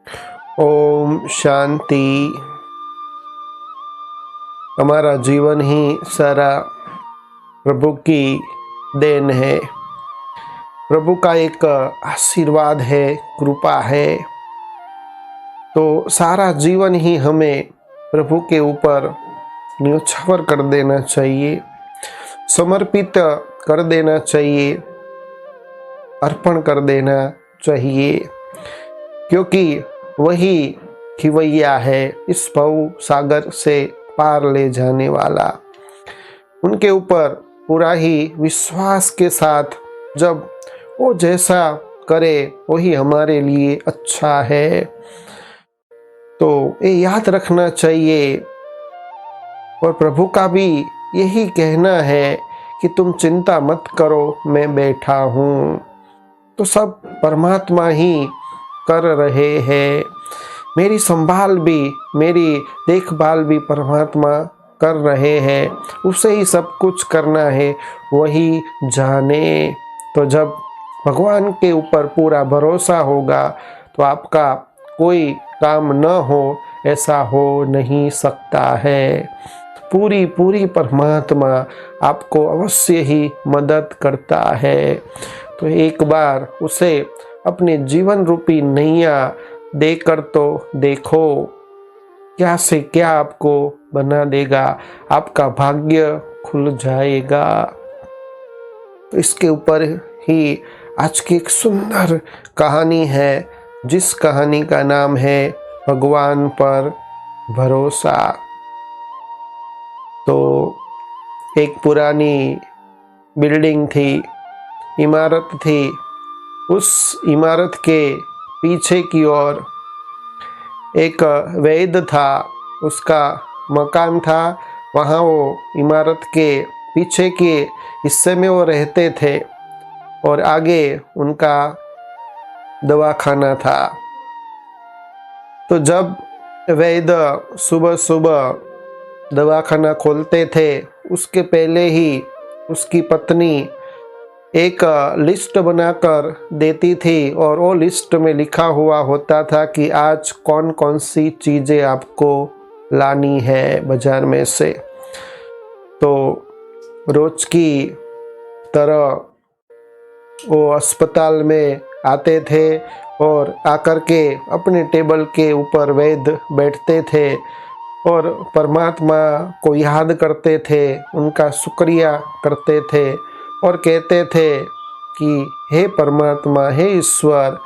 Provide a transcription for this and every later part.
ओम शांति। हमारा जीवन ही सारा प्रभु की देन है। प्रभु का एक आशीर्वाद है, कृपा है। तो सारा जीवन ही हमें प्रभु के ऊपर न्योछावर कर देना चाहिए, समर्पित कर देना चाहिए, अर्पण कर देना चाहिए, क्योंकि वही खिवैया है इस भव सागर से पार ले जाने वाला। उनके ऊपर पूरा ही विश्वास के साथ जब वो जैसा करे वही हमारे लिए अच्छा है, तो ये याद रखना चाहिए। और प्रभु का भी यही कहना है कि तुम चिंता मत करो, मैं बैठा हूँ। तो सब परमात्मा ही कर रहे हैं। मेरी संभाल भी, मेरी देखभाल भी परमात्मा कर रहे हैं। उसे ही सब कुछ करना है, वही जाने। तो जब भगवान के ऊपर पूरा भरोसा होगा तो आपका कोई काम न हो ऐसा हो नहीं सकता है। पूरी पूरी परमात्मा आपको अवश्य ही मदद करता है। तो एक बार उसे अपने जीवन रूपी नैया देकर तो देखो, क्या से क्या आपको बना देगा, आपका भाग्य खुल जाएगा। तो इसके ऊपर ही आज की एक सुंदर कहानी है, जिस कहानी का नाम है भगवान पर भरोसा। तो एक पुरानी बिल्डिंग थी, इमारत थी। उस इमारत के पीछे की ओर एक वैद्य था, उसका मकान था। वहाँ वो इमारत के पीछे के हिस्से में वो रहते थे और आगे उनका दवाखाना था। तो जब वैद्य सुबह सुबह दवाखाना खोलते थे, उसके पहले ही उसकी पत्नी एक लिस्ट बनाकर देती थी और वो लिस्ट में लिखा हुआ होता था कि आज कौन कौन सी चीज़ें आपको लानी है बाजार में से। तो रोज की तरह वो अस्पताल में आते थे और आकर के अपने टेबल के ऊपर वैद्य बैठते थे और परमात्मा को याद करते थे, उनका शुक्रिया करते थे और कहते थे कि हे परमात्मा, हे ईश्वर,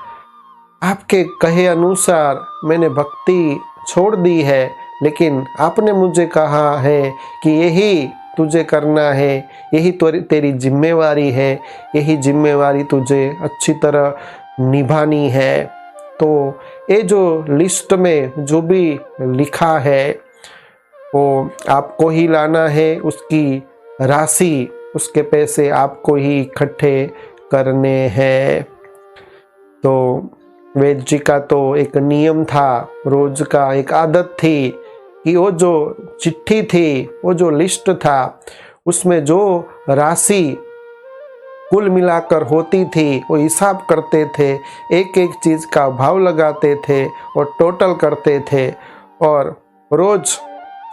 आपके कहे अनुसार मैंने भक्ति छोड़ दी है, लेकिन आपने मुझे कहा है कि यही तुझे करना है, यही तेरी जिम्मेवारी है, यही जिम्मेवारी तुझे अच्छी तरह निभानी है। तो ये जो लिस्ट में जो भी लिखा है वो आपको ही लाना है, उसकी राशि, उसके पैसे आपको ही इकट्ठे करने हैं। तो वैद्य जी का तो एक नियम था, रोज का एक आदत थी कि वो जो चिट्ठी थी, वो जो लिस्ट था, उसमें जो राशि कुल मिलाकर होती थी वो हिसाब करते थे, एक एक चीज़ का भाव लगाते थे और टोटल करते थे। और रोज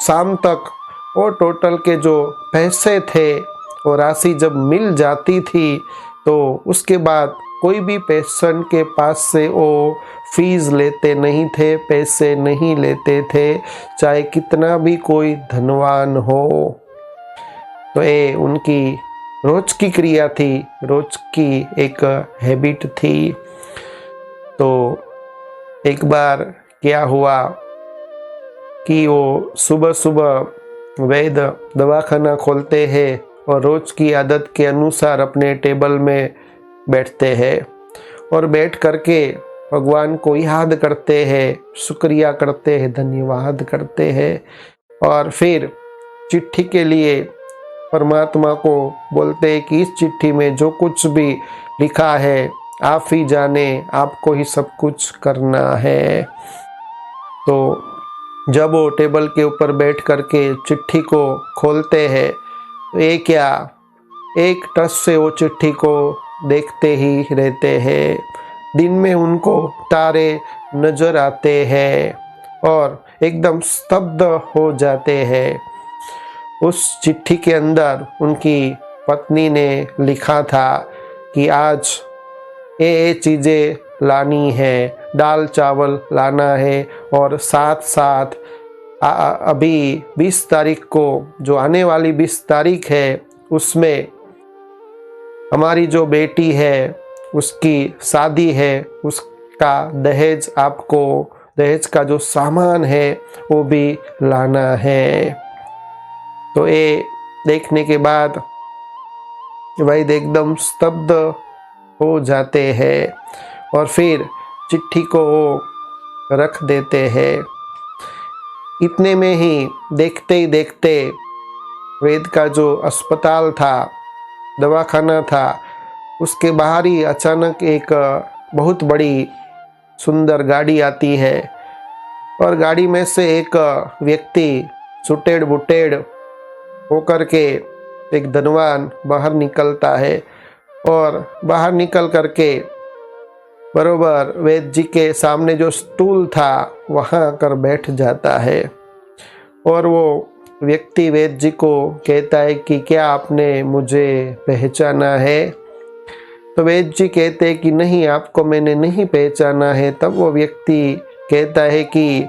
शाम तक वो टोटल के जो पैसे थे, वो राशि जब मिल जाती थी तो उसके बाद कोई भी पेशेंट के पास से वो फीस लेते नहीं थे, पैसे नहीं लेते थे, चाहे कितना भी कोई धनवान हो। तो ये उनकी रोज की क्रिया थी, रोज की एक हैबिट थी। तो एक बार क्या हुआ कि वो सुबह सुबह वैद्य दवाखाना खोलते हैं और रोज की आदत के अनुसार अपने टेबल में बैठते हैं और बैठ करके भगवान को याद करते हैं, शुक्रिया करते हैं, धन्यवाद करते हैं। और फिर चिट्ठी के लिए परमात्मा को बोलते हैं कि इस चिट्ठी में जो कुछ भी लिखा है आप ही जाने, आपको ही सब कुछ करना है। तो जब वो टेबल के ऊपर बैठ करके चिट्ठी को खोलते हैं तो ये क्या, एक टस से वो चिट्ठी को देखते ही रहते हैं। दिन में उनको तारे नजर आते हैं और एकदम स्तब्ध हो जाते हैं। उस चिट्ठी के अंदर उनकी पत्नी ने लिखा था कि आज ये चीज़ें लानी है, दाल चावल लाना है और साथ साथ अभी 20 तारीख को, जो आने वाली 20 तारीख है, उसमें हमारी जो बेटी है उसकी शादी है, उसका दहेज, आपको दहेज का जो सामान है वो भी लाना है। तो ये देखने के बाद वैद एकदम स्तब्ध हो जाते हैं और फिर चिट्ठी को वो रख देते हैं। इतने में ही देखते ही देखते वैद का जो अस्पताल था, दवाखाना था, उसके बाहर ही अचानक एक बहुत बड़ी सुंदर गाड़ी आती है और गाड़ी में से एक व्यक्ति सुटेड़ बुटेड़ होकर के, एक धनवान बाहर निकलता है और बाहर निकल करके बरोबर वैद जी के सामने जो स्टूल था वहाँ कर बैठ जाता है और वो व्यक्ति वैद जी को कहता है कि क्या आपने मुझे पहचाना है? तो वैद जी कहते हैं कि नहीं, आपको मैंने नहीं पहचाना है। तब वो व्यक्ति कहता है कि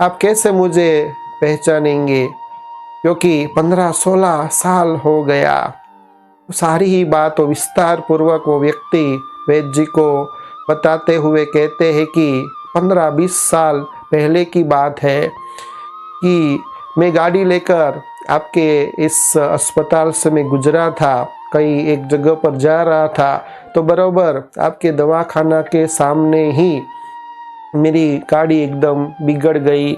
आप कैसे मुझे पहचानेंगे, क्योंकि 15-16 साल हो गया। सारी ही बात विस्तार पूर्वक वो व्यक्ति वैद जी को बताते हुए कहते हैं कि 15-20 साल पहले की बात है कि मैं गाड़ी लेकर आपके इस अस्पताल से मैं गुजरा था, कहीं एक जगह पर जा रहा था, तो बराबर आपके दवाखाना के सामने ही मेरी गाड़ी एकदम बिगड़ गई।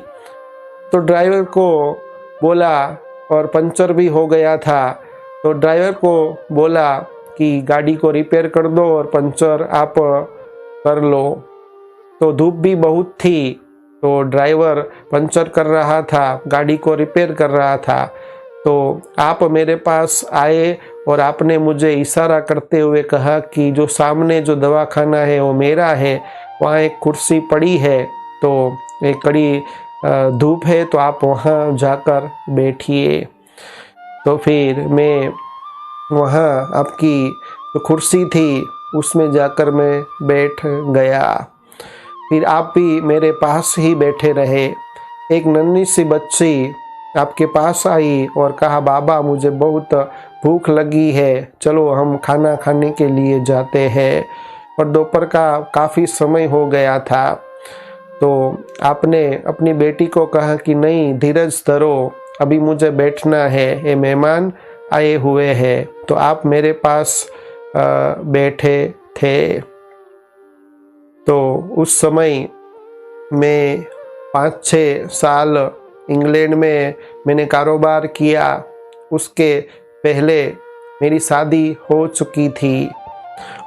तो ड्राइवर को बोला, और पंचर भी हो गया था, तो ड्राइवर को बोला कि गाड़ी को रिपेयर कर दो और पंचर आप कर लो। तो धूप भी बहुत थी, तो ड्राइवर पंचर कर रहा था, गाड़ी को रिपेयर कर रहा था। तो आप मेरे पास आए और आपने मुझे इशारा करते हुए कहा कि जो सामने जो दवाखाना है वो मेरा है, वहाँ एक कुर्सी पड़ी है, तो एक कड़ी धूप है, तो आप वहाँ जाकर बैठिए। तो फिर मैं वहाँ आपकी जो कुर्सी थी उसमें जाकर मैं बैठ गया। फिर आप भी मेरे पास ही बैठे रहे। एक नन्ही सी बच्ची आपके पास आई और कहा, बाबा मुझे बहुत भूख लगी है, चलो हम खाना खाने के लिए जाते हैं। और दोपहर का काफ़ी समय हो गया था। तो आपने अपनी बेटी को कहा कि नहीं, धीरज धरो, अभी मुझे बैठना है, ये मेहमान आए हुए हैं। तो आप मेरे पास बैठे थे। तो उस समय मैं 5-6 साल इंग्लैंड में मैंने कारोबार किया। उसके पहले मेरी शादी हो चुकी थी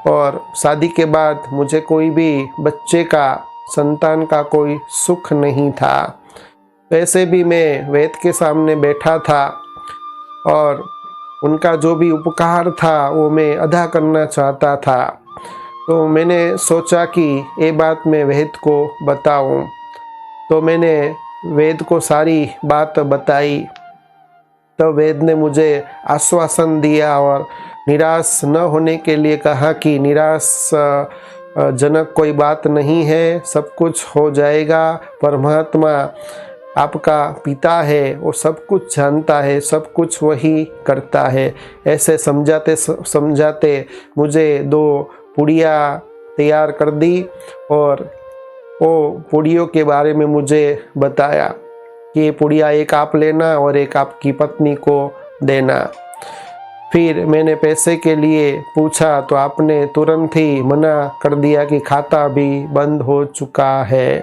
और शादी के बाद मुझे कोई भी बच्चे का, संतान का कोई सुख नहीं था। वैसे भी मैं वैद के सामने बैठा था और उनका जो भी उपकार था वो मैं अदा करना चाहता था। तो मैंने सोचा कि ये बात मैं वैद को बताऊं। तो मैंने वैद को सारी बात बताई। तो वैद ने मुझे आश्वासन दिया और निराश न होने के लिए कहा कि निराश जनक कोई बात नहीं है, सब कुछ हो जाएगा। परमात्मा आपका पिता है, वो सब कुछ जानता है, सब कुछ वही करता है। ऐसे समझाते समझाते मुझे 2 पुड़िया तैयार कर दी और वो पुड़ियों के बारे में मुझे बताया कि ये पुड़िया एक आप लेना और एक आपकी पत्नी को देना। फिर मैंने पैसे के लिए पूछा तो आपने तुरंत ही मना कर दिया कि खाता भी बंद हो चुका है।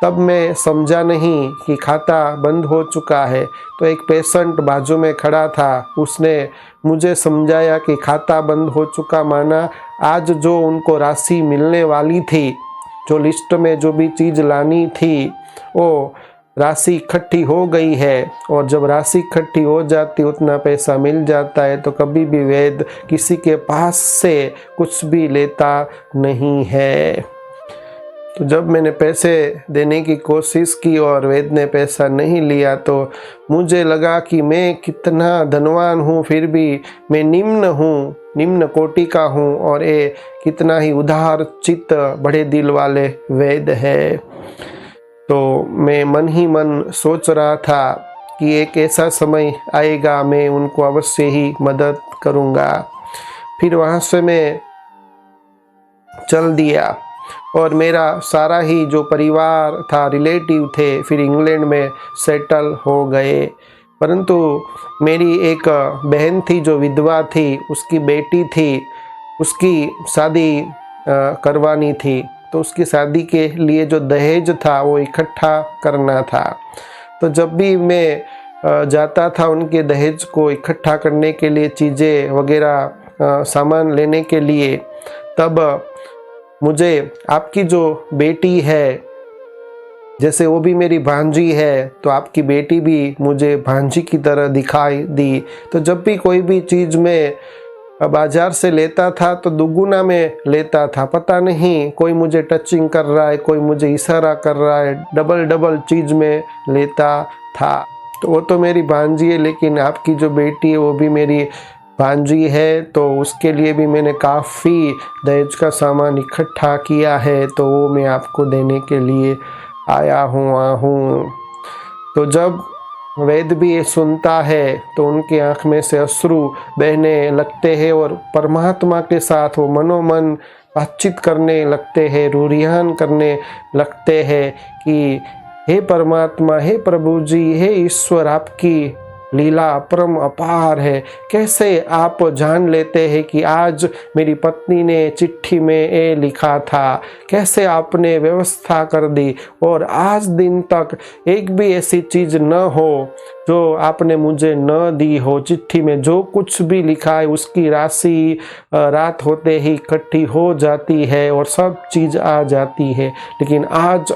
तब मैं समझा नहीं कि खाता बंद हो चुका है। तो एक पेशेंट बाजू में खड़ा था, उसने मुझे समझाया कि खाता बंद हो चुका माना आज जो उनको राशि मिलने वाली थी, जो लिस्ट में जो भी चीज़ लानी थी, वो राशि इकट्ठी हो गई है, और जब राशि इकट्ठी हो जाती, उतना पैसा मिल जाता है, तो कभी भी वैद्य किसी के पास से कुछ भी लेता नहीं है। तो जब मैंने पैसे देने की कोशिश की और वैद्य ने पैसा नहीं लिया, तो मुझे लगा कि मैं कितना धनवान हूँ, फिर भी मैं निम्न कोटि का हूँ, और ये कितना ही उदार चित्त बड़े दिल वाले वैद्य है। तो मैं मन ही मन सोच रहा था कि एक ऐसा समय आएगा, मैं उनको अवश्य ही मदद करूँगा। फिर वहाँ से मैं चल दिया, और मेरा सारा ही जो परिवार था, रिलेटिव थे, फिर इंग्लैंड में सेटल हो गए। परंतु मेरी एक बहन थी जो विधवा थी, उसकी बेटी थी, उसकी शादी करवानी थी, तो उसकी शादी के लिए जो दहेज था वो इकट्ठा करना था। तो जब भी मैं जाता था उनके दहेज को इकट्ठा करने के लिए, चीज़ें वगैरह सामान लेने के लिए, तब मुझे आपकी जो बेटी है, जैसे वो भी मेरी भांजी है, तो आपकी बेटी भी मुझे भांजी की तरह दिखाई दी। तो जब भी कोई भी चीज़ मैं बाजार से लेता था तो दुगुना में लेता था। पता नहीं कोई मुझे टचिंग कर रहा है, कोई मुझे इशारा कर रहा है, डबल चीज़ में लेता था। तो वो तो मेरी भांजी है, लेकिन आपकी जो बेटी है वो भी मेरी भांजी है, तो उसके लिए भी मैंने काफ़ी दहेज का सामान इकट्ठा किया है, तो वो मैं आपको देने के लिए आया हूँ। तो जब वैद्य भी ये सुनता है तो उनकी आँख में से अश्रु बहने लगते हैं, और परमात्मा के साथ वो मनोमन बातचीत करने लगते हैं, रूरियान करने लगते हैं कि हे परमात्मा, हे प्रभु जी, हे ईश्वर, आपकी लीला परम अपार है। कैसे आप जान लेते हैं कि आज मेरी पत्नी ने चिट्ठी में ये लिखा था, कैसे आपने व्यवस्था कर दी, और आज दिन तक एक भी ऐसी चीज़ न हो जो आपने मुझे न दी हो। चिट्ठी में जो कुछ भी लिखा है उसकी राशि रात होते ही इकट्ठी हो जाती है और सब चीज़ आ जाती है, लेकिन आज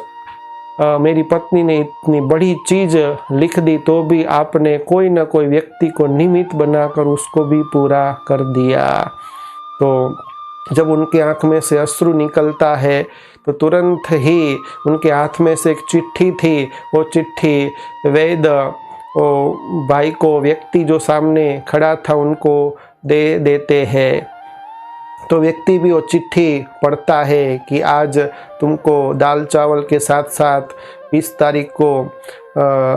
मेरी पत्नी ने इतनी बड़ी चीज़ लिख दी, तो भी आपने कोई ना कोई व्यक्ति को निमित्त बनाकर उसको भी पूरा कर दिया। तो जब उनके आँख में से अश्रु निकलता है तो तुरंत ही उनके हाथ में से एक चिट्ठी थी, वो चिट्ठी वैद्य वो भाई को, व्यक्ति जो सामने खड़ा था, उनको दे देते हैं। तो व्यक्ति भी वो चिट्ठी पढ़ता है कि आज तुमको दाल चावल के साथ साथ 20 तारीख को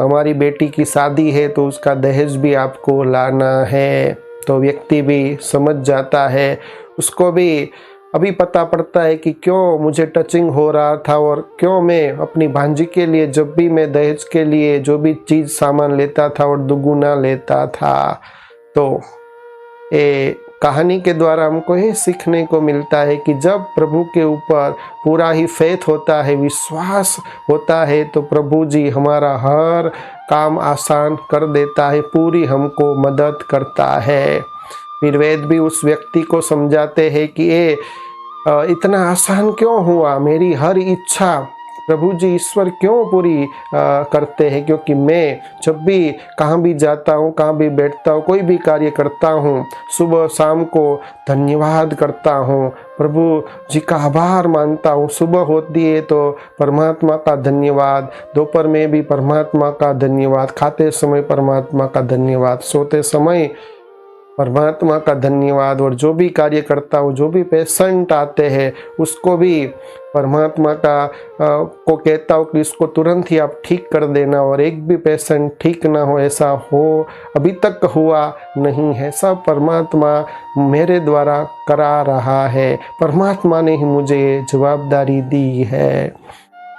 हमारी बेटी की शादी है, तो उसका दहेज भी आपको लाना है। तो व्यक्ति भी समझ जाता है, उसको भी अभी पता पड़ता है कि क्यों मुझे टचिंग हो रहा था, और क्यों मैं अपनी भांजी के लिए जब भी मैं दहेज के लिए जो भी चीज़ सामान लेता था और दुगुना लेता था। तो ये कहानी के द्वारा हमको ये सीखने को मिलता है कि जब प्रभु के ऊपर पूरा ही फेथ होता है, विश्वास होता है, तो प्रभु जी हमारा हर काम आसान कर देता है, पूरी हमको मदद करता है। फिर वेद भी उस व्यक्ति को समझाते हैं कि ये इतना आसान क्यों हुआ, मेरी हर इच्छा प्रभु जी ईश्वर क्यों पूरी करते हैं, क्योंकि मैं जब भी कहाँ भी जाता हूँ, कहाँ भी बैठता हूँ, कोई भी कार्य करता हूँ, सुबह शाम को धन्यवाद करता हूँ, प्रभु जी का आभार मानता हूँ। सुबह होती है तो परमात्मा का धन्यवाद, दोपहर में भी परमात्मा का धन्यवाद, खाते समय परमात्मा का धन्यवाद, सोते समय परमात्मा का धन्यवाद, और जो भी कार्य करता हूँ, जो भी पेशेंट आते हैं उसको भी परमात्मा का को कहता हूँ कि इसको तुरंत ही आप ठीक कर देना, और एक भी पेशेंट ठीक ना हो, ऐसा हो अभी तक हुआ नहीं है, सब परमात्मा मेरे द्वारा करा रहा है, परमात्मा ने ही मुझे जवाबदारी दी है।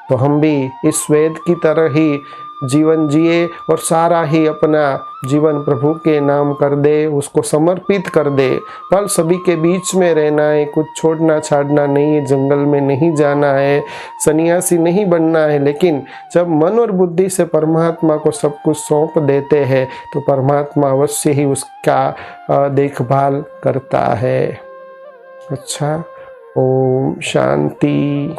तो हम भी इस वेद की तरह ही जीवन जिए और सारा ही अपना जीवन प्रभु के नाम कर दे, उसको समर्पित कर दे। पर सभी के बीच में रहना है, कुछ छोड़ना छाड़ना नहीं है, जंगल में नहीं जाना है, सन्यासी नहीं बनना है, लेकिन जब मन और बुद्धि से परमात्मा को सब कुछ सौंप देते हैं तो परमात्मा अवश्य ही उसका देखभाल करता है। अच्छा, ओम शांति।